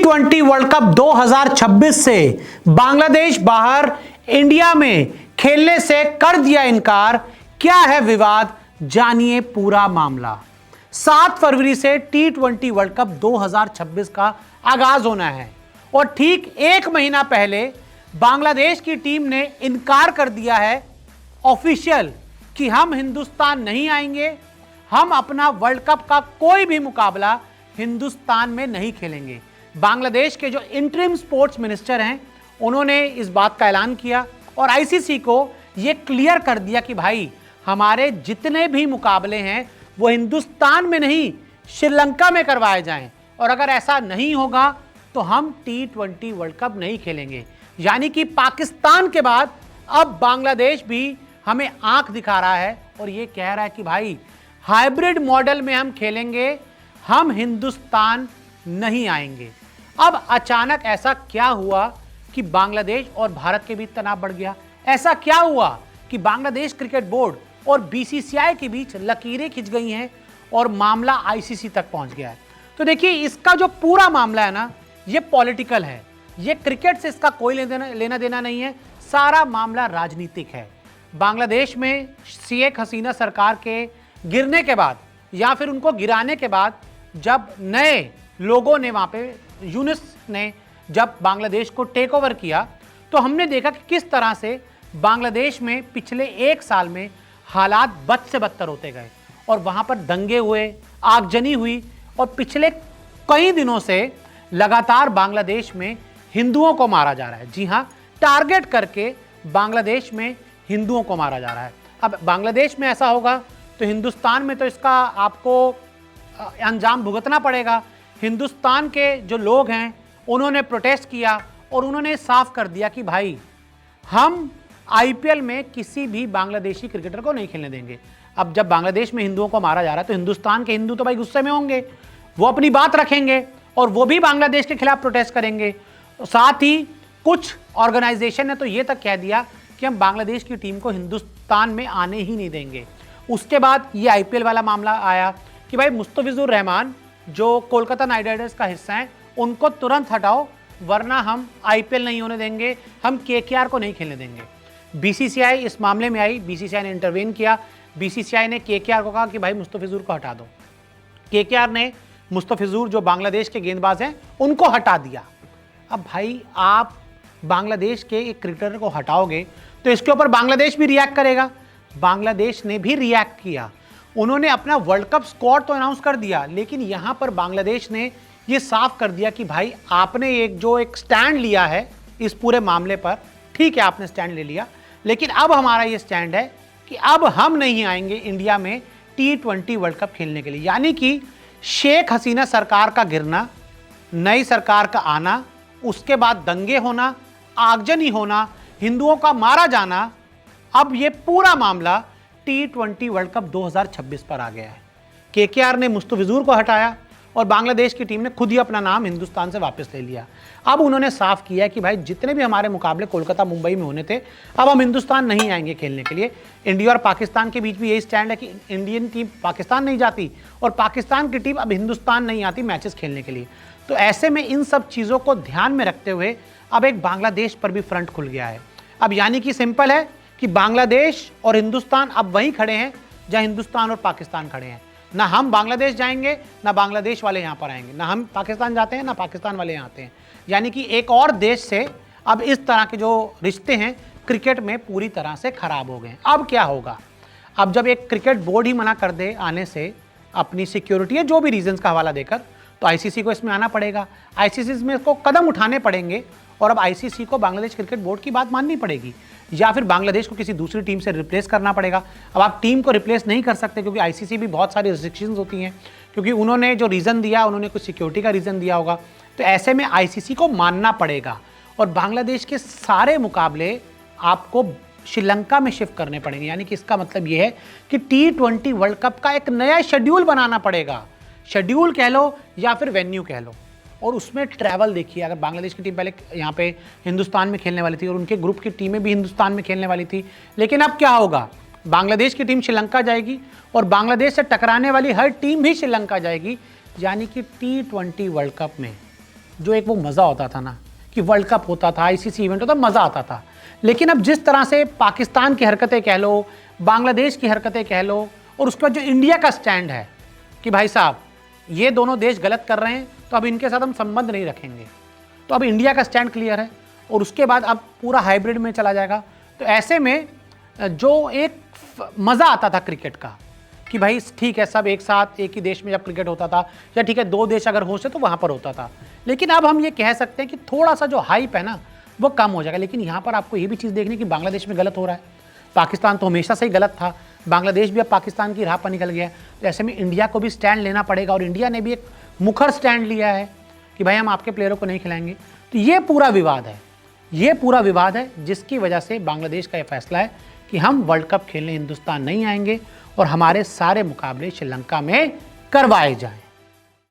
T20 world cup 2026 से बांग्लादेश बाहर, India में खेलने से कर दिया इनकार। क्या है विवाद, जानिए पूरा मामला। 7 फरवरी से T20 वर्ल्ड कप 2026 का आगाज होना है और ठीक एक महीना पहले बांग्लादेश की टीम ने इनकार कर दिया है ऑफिशियल कि हम हिंदुस्तान नहीं आएंगे, हम अपना वर्ल्ड कप का कोई भी मुकाबला हिंदुस्तान में नहीं खेलेंगे। बांग्लादेश के जो इंटरिम स्पोर्ट्स मिनिस्टर हैं, उन्होंने इस बात का ऐलान किया और आईसीसी को यह क्लियर कर दिया कि भाई हमारे जितने भी मुकाबले हैं वो हिंदुस्तान में नहीं, श्रीलंका में करवाए जाएं और अगर ऐसा नहीं होगा तो हम T20 वर्ल्ड कप नहीं खेलेंगे। यानी कि पाकिस्तान के बाद अब बांग्लादेश भी हमें आंख दिखा रहा है और ये कह रहा है कि भाई हाइब्रिड मॉडल में हम खेलेंगे, हम हिंदुस्तान नहीं आएंगे। अब अचानक ऐसा क्या हुआ कि बांग्लादेश और भारत के बीच तनाव बढ़ गया? ऐसा क्या हुआ कि बांग्लादेश क्रिकेट बोर्ड और बीसीसीआई के बीच लकीरें खिंच गई हैं और मामला आईसीसी तक पहुंच गया है? तो देखिए, इसका जो पूरा मामला है ना, ये पॉलिटिकल है, ये क्रिकेट से इसका कोई लेना देना नहीं है, सारा मामला राजनीतिक है। बांग्लादेश में शेख हसीना सरकार के गिरने के बाद या फिर उनको गिराने के बाद जब नए लोगों ने वहाँ पे यूनिस ने जब बांग्लादेश को टेक ओवर किया तो हमने देखा कि किस तरह से बांग्लादेश में पिछले एक साल में हालात बद से बदतर होते गए और वहाँ पर दंगे हुए, आगजनी हुई और पिछले कई दिनों से लगातार बांग्लादेश में हिंदुओं को मारा जा रहा है। जी हाँ, टारगेट करके बांग्लादेश में हिंदुओं को मारा जा रहा है। अब बांग्लादेश में ऐसा होगा तो हिंदुस्तान में तो इसका आपको अंजाम भुगतना पड़ेगा। हिंदुस्तान के जो लोग हैं उन्होंने प्रोटेस्ट किया और उन्होंने साफ कर दिया कि भाई हम आईपीएल में किसी भी बांग्लादेशी क्रिकेटर को नहीं खेलने देंगे। अब जब बांग्लादेश में हिंदुओं को मारा जा रहा है तो हिंदुस्तान के हिंदू तो भाई गुस्से में होंगे, वो अपनी बात रखेंगे और वो भी बांग्लादेश के खिलाफ प्रोटेस्ट करेंगे। साथ ही कुछ ऑर्गेनाइजेशन ने तो ये तक कह दिया कि हम बांग्लादेश की टीम को हिंदुस्तान में आने ही नहीं देंगे। उसके बाद ये आईपीएल वाला मामला आया कि भाई मुस्तफिजुर रहमान जो कोलकाता नाइट राइडर्स का हिस्सा है उनको तुरंत हटाओ, वरना हम आईपीएल नहीं होने देंगे, हम केकेआर को नहीं खेलने देंगे। बीसीसीआई इस मामले में आई, बीसीसीआई ने इंटरवेन किया। बीसीसीआई ने केकेआर को कहा कि भाई मुस्तफिजुर को हटा दो। केकेआर ने मुस्तफिजुर जो बांग्लादेश के गेंदबाज हैं उनको हटा दिया। अब भाई आप बांग्लादेश के एक क्रिकेटर को हटाओगे तो इसके ऊपर बांग्लादेश भी रिएक्ट करेगा। बांग्लादेश ने भी रिएक्ट किया, उन्होंने अपना वर्ल्ड कप स्क्वाड तो अनाउंस कर दिया, लेकिन यहां पर बांग्लादेश ने यह साफ कर दिया कि भाई आपने एक स्टैंड लिया है इस पूरे मामले पर, ठीक है आपने स्टैंड ले लिया, लेकिन अब हमारा ये स्टैंड है कि अब हम नहीं आएंगे इंडिया में T20 वर्ल्ड कप खेलने के लिए। यानी कि शेख हसीना सरकार का गिरना, नई सरकार का आना, उसके बाद दंगे होना, आगजनी होना, हिंदुओं का मारा जाना, अब ये पूरा मामला T20 वर्ल्ड कप 2026 पर आ गया है। केकेआर ने मुस्तफिजुर को हटाया और बांग्लादेश की टीम ने खुद ही अपना नाम हिंदुस्तान से वापस ले लिया। अब उन्होंने साफ किया कि भाई जितने भी हमारे मुकाबले कोलकाता मुंबई में होने थे, अब हम हिंदुस्तान नहीं आएंगे खेलने के लिए। इंडिया और पाकिस्तान के बीच भी यही स्टैंड है कि इंडियन टीम पाकिस्तान नहीं जाती और पाकिस्तान की टीम अब हिंदुस्तान नहीं आती मैचेस खेलने के लिए। तो ऐसे में इन सब चीज़ों को ध्यान में रखते हुए अब एक बांग्लादेश पर भी फ्रंट खुल गया है। अब यानी कि सिंपल है कि बांग्लादेश और हिंदुस्तान अब वहीं खड़े हैं जहां हिंदुस्तान और पाकिस्तान खड़े हैं। ना हम बांग्लादेश जाएंगे, ना बांग्लादेश वाले यहाँ पर आएंगे, ना हम पाकिस्तान जाते हैं, ना पाकिस्तान वाले यहाँ आते हैं। यानी कि एक और देश से अब इस तरह के जो रिश्ते हैं क्रिकेट में पूरी तरह से खराब हो गए हैं। अब क्या होगा? अब जब एक क्रिकेट बोर्ड ही मना कर दे आने से अपनी सिक्योरिटी या जो भी रीजंस का हवाला देकर, तो आईसीसी को इसमें आना पड़ेगा, आईसीसी में इसको कदम उठाने पड़ेंगे और अब आईसीसी को बांग्लादेश क्रिकेट बोर्ड की बात माननी पड़ेगी या फिर बांग्लादेश को किसी दूसरी टीम से रिप्लेस करना पड़ेगा। अब आप टीम को रिप्लेस नहीं कर सकते क्योंकि आईसीसी भी बहुत सारी रिस्ट्रिक्शंस होती हैं, क्योंकि उन्होंने जो रीज़न दिया, उन्होंने कुछ सिक्योरिटी का रीज़न दिया होगा, तो ऐसे में आईसीसी को मानना पड़ेगा और बांग्लादेश के सारे मुकाबले आपको श्रीलंका में शिफ्ट करने पड़ेंगे। यानी कि इसका मतलब ये है कि T20 वर्ल्ड कप का एक नया शेड्यूल बनाना पड़ेगा, शेड्यूल कह लो या फिर वेन्यू कह लो। और उसमें ट्रैवल देखिए, अगर बांग्लादेश की टीम पहले यहाँ पे हिंदुस्तान में खेलने वाली थी और उनके ग्रुप की टीमें भी हिंदुस्तान में खेलने वाली थी, लेकिन अब क्या होगा? बांग्लादेश की टीम श्रीलंका जाएगी और बांग्लादेश से टकराने वाली हर टीम भी श्रीलंका जाएगी। यानी कि T20 वर्ल्ड कप में जो एक वो मज़ा होता था ना कि वर्ल्ड कप होता था, आईसीसी इवेंट होता, मज़ा आता था। लेकिन अब जिस तरह से पाकिस्तान की हरकतें कह लो, बांग्लादेश की हरकतें कह लो, और उसके बाद जो इंडिया का स्टैंड है कि भाई साहब ये दोनों देश गलत कर रहे हैं तो अब इनके साथ हम संबंध नहीं रखेंगे, तो अब इंडिया का स्टैंड क्लियर है और उसके बाद अब पूरा हाइब्रिड में चला जाएगा। तो ऐसे में जो एक मज़ा आता था क्रिकेट का कि भाई ठीक है सब एक साथ एक ही देश में जब क्रिकेट होता था, या ठीक है दो देश अगर होस्ट है तो वहाँ पर होता था, लेकिन अब हम ये कह सकते हैं कि थोड़ा सा जो हाइप है ना वो कम हो जाएगा। लेकिन यहाँ पर आपको ये भी चीज़ देखनी कि बांग्लादेश में गलत हो रहा है, पाकिस्तान तो हमेशा से ही गलत था, बांग्लादेश भी अब पाकिस्तान की राह पर निकल गया है। तो ऐसे में इंडिया को भी स्टैंड लेना पड़ेगा, और इंडिया ने भी एक मुखर स्टैंड लिया है कि भाई हम आपके प्लेयरों को नहीं खिलाएंगे। तो ये पूरा विवाद है, ये पूरा विवाद है जिसकी वजह से बांग्लादेश का ये फैसला है कि हम वर्ल्ड कप खेलने हिंदुस्तान नहीं आएंगे और हमारे सारे मुकाबले श्रीलंका में करवाए जाएं।